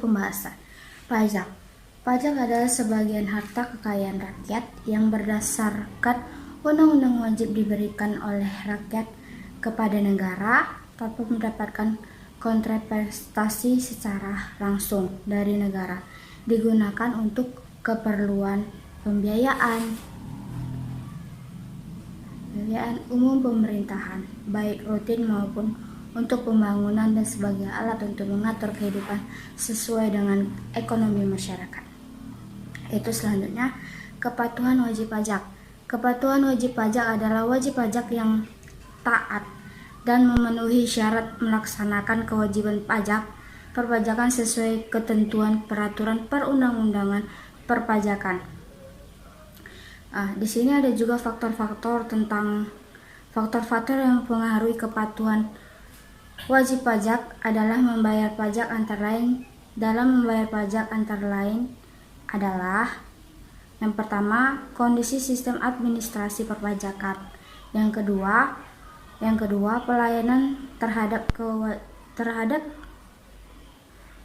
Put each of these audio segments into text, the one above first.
pembahasan. Pajak. Pajak adalah sebagian harta kekayaan rakyat yang berdasarkan undang-undang wajib diberikan oleh rakyat kepada negara tanpa mendapatkan kontrapestasi secara langsung dari negara, digunakan untuk keperluan pembiayaan umum pemerintahan, baik rutin maupun untuk pembangunan dan sebagai alat untuk mengatur kehidupan sesuai dengan ekonomi masyarakat. Itu selanjutnya, kepatuhan wajib pajak. Kepatuhan wajib pajak adalah wajib pajak yang taat dan memenuhi syarat melaksanakan kewajiban pajak perpajakan sesuai ketentuan peraturan perundang-undangan perpajakan. Di sini ada juga faktor-faktor yang mempengaruhi kepatuhan wajib pajak adalah membayar pajak antara lain adalah yang pertama, kondisi sistem administrasi perpajakan. Yang kedua, pelayanan terhadap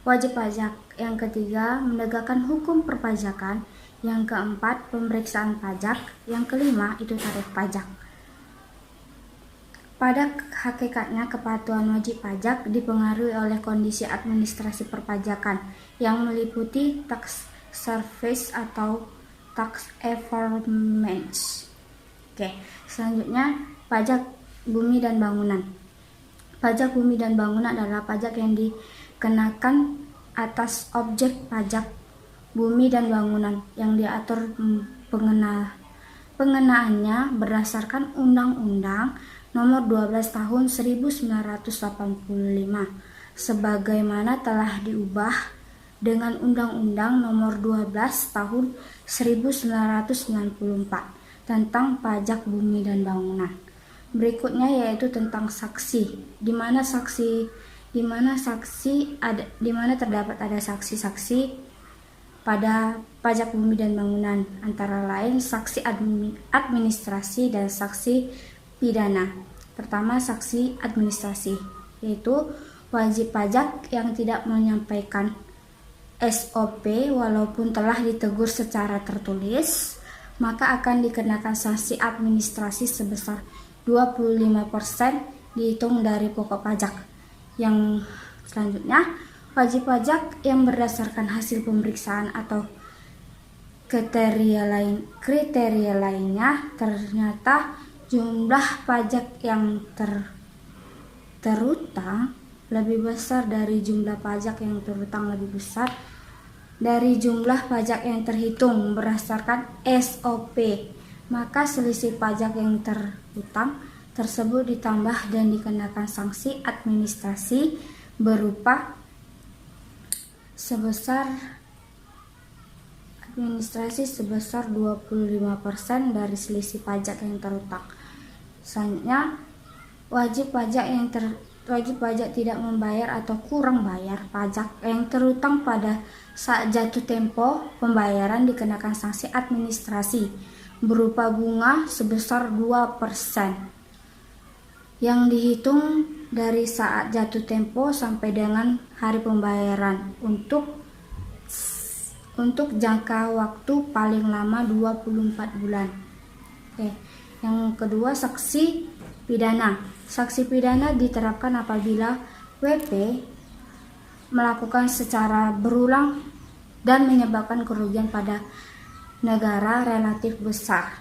wajib pajak. Yang ketiga, menegakkan hukum perpajakan. Yang keempat, pemeriksaan pajak. Yang kelima, itu tarif pajak. Pada hakikatnya, kepatuhan wajib pajak dipengaruhi oleh kondisi administrasi perpajakan yang meliputi tax service atau tax environments. Selanjutnya, pajak bumi dan bangunan. Pajak bumi dan bangunan adalah pajak yang dikenakan atas objek pajak bumi dan bangunan yang diatur pengenaannya berdasarkan Undang-Undang Nomor 12 Tahun 1985 sebagaimana telah diubah dengan Undang-Undang Nomor 12 Tahun 1994 tentang pajak bumi dan bangunan. Berikutnya yaitu tentang saksi, di mana terdapat ada saksi-saksi pada pajak bumi dan bangunan, antara lain saksi administrasi dan saksi pidana. Pertama, saksi administrasi, yaitu wajib pajak yang tidak menyampaikan SOP walaupun telah ditegur secara tertulis, maka akan dikenakan sanksi administrasi sebesar 25% dihitung dari pokok pajak. Yang selanjutnya, wajib pajak yang berdasarkan hasil pemeriksaan atau kriteria lainnya ternyata jumlah pajak yang terutang lebih besar dari jumlah pajak yang terutang lebih besar dari jumlah pajak yang terhitung berdasarkan SOP, maka selisih pajak yang terutang tersebut ditambah dan dikenakan sanksi administrasi berupa sebesar 25% dari selisih pajak yang terutang. Selanjutnya, wajib pajak tidak membayar atau kurang bayar pajak yang terutang pada saat jatuh tempo pembayaran dikenakan sanksi administrasi berupa bunga sebesar 2% yang dihitung dari saat jatuh tempo sampai dengan hari pembayaran untuk jangka waktu paling lama 24 bulan. Yang kedua, saksi pidana. Saksi pidana diterapkan apabila WP melakukan secara berulang dan menyebabkan kerugian pada negara relatif besar.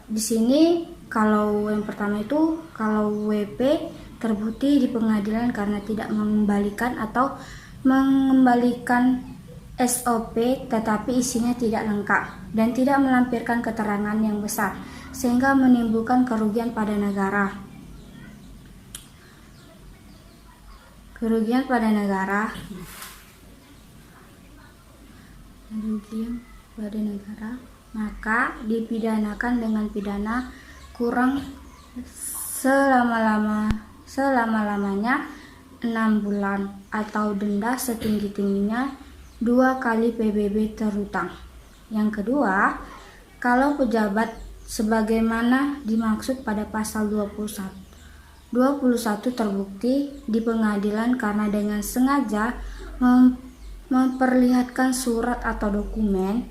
Di sini kalau yang pertama itu kalau WP terbukti di pengadilan karena tidak mengembalikan SOP tetapi isinya tidak lengkap dan tidak melampirkan keterangan yang besar sehingga menimbulkan kerugian pada negara. Maka dipidanakan dengan pidana kurang selama-lamanya 6 bulan atau denda setinggi-tingginya 2 kali PBB terutang. Yang kedua, kalau pejabat sebagaimana dimaksud pada pasal 21 21 terbukti di pengadilan karena dengan sengaja memperlihatkan surat atau dokumen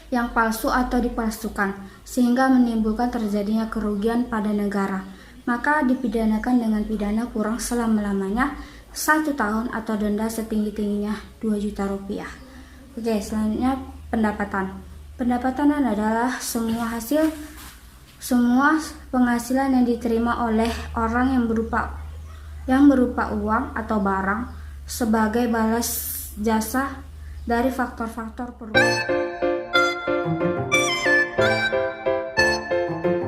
yang palsu atau dipalsukan sehingga menimbulkan terjadinya kerugian pada negara, maka dipidanakan dengan pidana kurang selama-lamanya 1 tahun atau denda setinggi-tingginya 2 juta rupiah. Oke, selanjutnya pendapatan. Pendapatan adalah semua penghasilan yang diterima oleh orang yang berupa uang atau barang sebagai balas jasa dari faktor-faktor perubahan.